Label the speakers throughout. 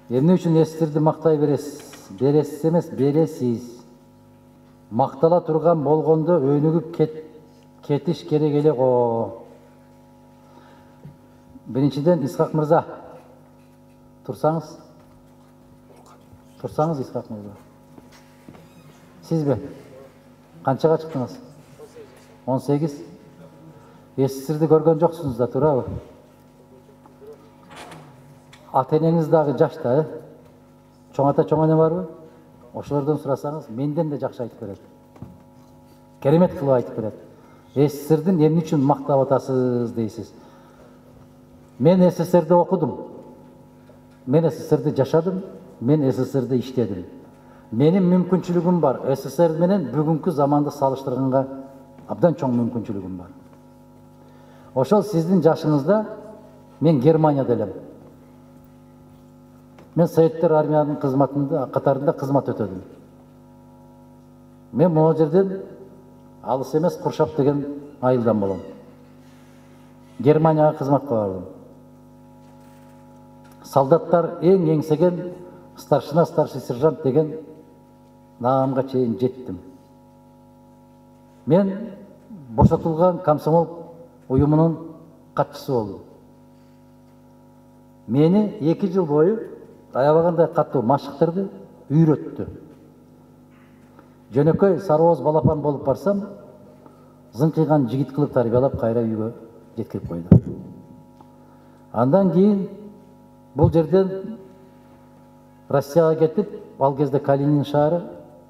Speaker 1: Эмне үчүн эстерди мактай бересиз? Бересиз эмес, бересиз. Мактала турган болгондо өнүгүп кетиш керек эле го. Биринчиден, Исхак мырза, турсаңыз. Турсаңыз, Исхак мырза. Сизби? Канчага чыктыңыз? 18. Эстерди көргөн жоксуңуз да, туурабы? Ата-энеңиз дагы жашта, чоң ата, чоң эне барбы? Ошолордон сурасаңыз, менден да жакшы айтып берет. Керемет кылып айтып берет. СССРдин эмне үчүн мактап атасыз дейсиз. Мен СССРде окудум. Мен СССРде жашадым. Мен СССРде иштедим. Менин мүмкүнчүлүгүм бар. СССР менен бүгүнкү заманды салыштырганга абдан чоң мүмкүнчүлүгүм бар. Ошол сиздин жашыңызда мен Германияда элем. Мен Советтер армиянын катарында кызмат өтөдүм. Мен могу жерден алыс эмес Куршап деген айылдан болом. Германияга кызматка бардым. Солдаттар эң эңсеген старшина, старший сержант деген наамга чейин жеттим. Мен бошотулган комсомол уюмунун катчысы болдум. Мени 2 жыл бою аябагандай катуу машыктырды, үйрөттү. Жөнөкөй сарооз балапан болуп барсам, зыңкыйган жигит кылып тарбиялап кайра үйгө жеткирип койду. Андан кийин бул жерден Россияга кетип, ал кезде Калинин шаары,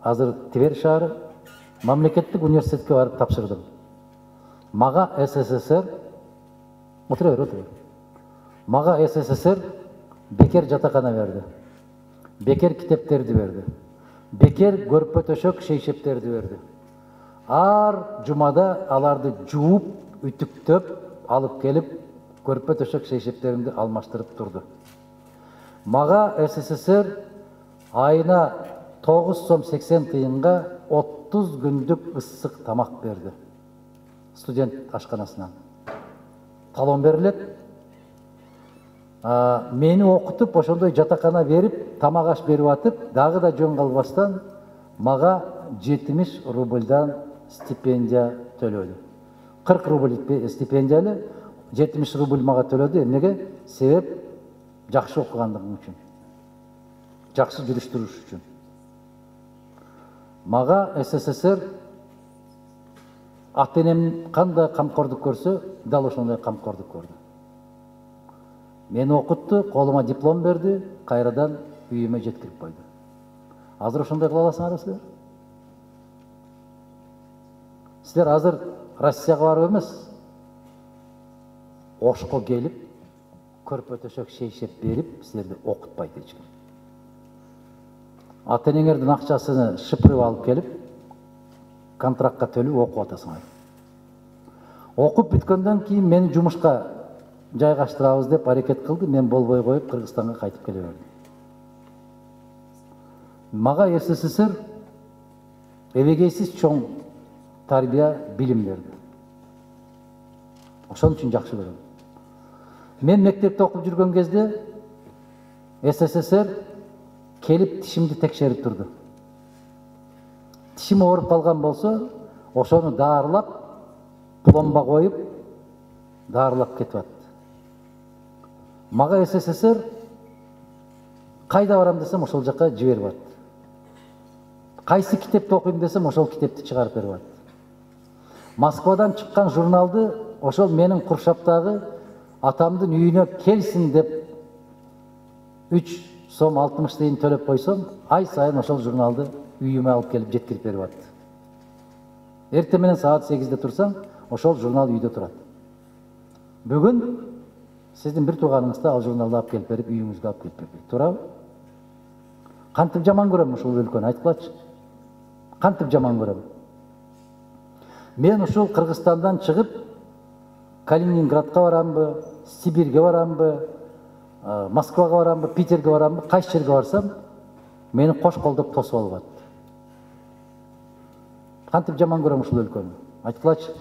Speaker 1: азыр Тверь шаары, мамлекеттик университетке барып тапшырдым. Мага СССР, мага СССР бекер жатакана берди. Бекер китептерди берди. Бекер көрпө төшөк шейшептерди берди. Ар жумада аларды жууп, үтүктөп, алып келип, көрпө төшөк шейшептеримди алмаштырып турду. Мага СССР айына 9 сом 80 тыйынга 30 күндүк ысык тамак берди. Студент ашканасынан. Талон берилет. Мени окутуп, ошондой жатакана берип, тамак аш берип атып, дагы да жөн калбастан мага 70 рубльдан стипендия төлөдү. 40 рубль стипендия эле, 70 рубль мага төлөдү. Эмнеге? Себеп жакшы окугандыгым үчүн. Жакшы жүрүш-туруш үчүн. Мага СССР ата-энем кандай камкордук көрсө, дал ошондой камкордук көрдү. Мени окутту, колума диплом берди, кайрадан үйүмө жеткирип койду. Азыр ошондой кыла аласыңарбы силер? Силер азыр Россияга барып эмес, Ошко келип, көрпө төшөк шейшеп берип, силерди окутпайт эч ким. Ата-энеңердин акчасын шыпырып алып келип, контрактка төлөп окуп атасыңар. Окуп бүткөндөн кийин мени жумушка жайгаштырабыз деп аракет кылды, мен болбой коюп Кыргызстанга кайтып келе бердим. Мага СССР эбегейсиз чоң тарбия, билим берди. Ошон үчүн жакшы көрөм. Мен мектепте окуп жүргөн кезде СССР келип тишимди текшерип турду. Тишим ооруп калган болсо, ошону даарылап, пломба коюп, даарылап кетип атты. Мага СССР кайда барам десем, ошол жака жиберип атты. Кайсы китепти окуйм десем, ошол китепти чыгарып берип атты. Москвадан чыккан журналды ошол менин Куршаптагы атамдын үйүнө келсин деп 3 сом 60 тыйын төлөп койсом, ай сайын ошол журналды үйүмө алып келип жеткирип берип атты. Эртең менен саат 8-де турсаң, ошол журнал үйдө турат. Бүгүн сиздин бир тууганыңызды ал журналды алып келип берип, үйүңүзгө алып келип бербейт. Туурабы? Кантип жаман көрөм ушул өлкөнү, айткылачы. Кантип жаман көрөм. Мен ушул Кыргызстандан чыгып, Калининградка барамбы, Сибирге барамбы, Москвага барамбы, Питерге барамбы, кайсы жерге барсам, мени кош колдоп тосуп алып атты. Кантип жаман көрөм ушул өлкөнү, айткылачы.